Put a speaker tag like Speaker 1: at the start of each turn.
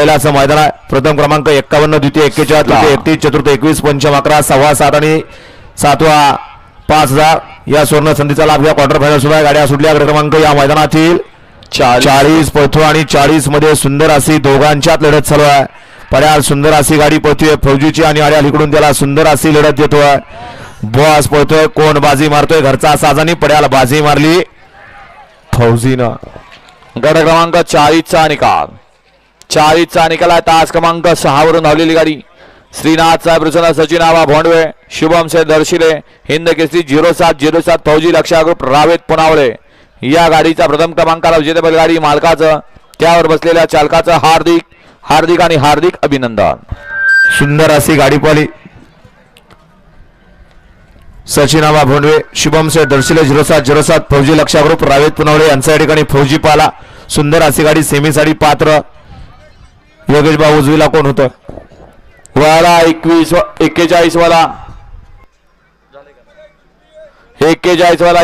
Speaker 1: पहिलाचं मैदान आहे. प्रथम क्रमांक 51, द्वितीय 41, तृतीय 31, चतुर्थ 21, पंचम 11, सव्वा 7 आणि सातवा 5000 या सुवर्ण संधीचा लाभ घ्या. क्वार्टर फायनल सुद्धा गाड्या सुटल्या. क्रमांक या मैदानातील 40 पळतो आणि 40 मध्ये सुंदर अशी दोघांच्यात लढत चालू आहे. पर्याल सुंदर अशी गाडी पळतोय फौजीची आणि आड्याल इकडून त्याला सुंदर अशी लढत देतोय. बॉस पळतोय, कोण बाजी मारतोय, घरचा साजानी पड्याला बाजी मारली फौजीनं.
Speaker 2: गट क्रमांक 40 चा निकाल. 40 चा निकाल आहे. तास क्रमांक 6 वरून धावलेली गाडी श्रीनाथ साहेब रुचना, सचिन आबा भोंडवे, शुभम से दर्शिले, हिंद केसरी 0707 फौजी लक्षा ग्रुप रावेत पुनावळे या गाडीचा प्रथम क्रमांकाला विजेते बैलगाडी मालकाचं त्यावर बसलेल्या चालकाचं हार्दिक हार्दिक आणि हार्दिक अभिनंदन.
Speaker 1: सुंदर अशी गाडी पळाली. सचिन आबा भोंडवे, शुभम से दर्शिले 0707 फौजी लक्षा ग्रुप रावेत पुनावळे यांच्या ठिकाणी फौजी पाला. सुंदर अशी गाडी सेमीसाठी पात्र. योगेश भाऊ उजवीला कोण होतं?
Speaker 2: वाला 41 वाला 41 वाला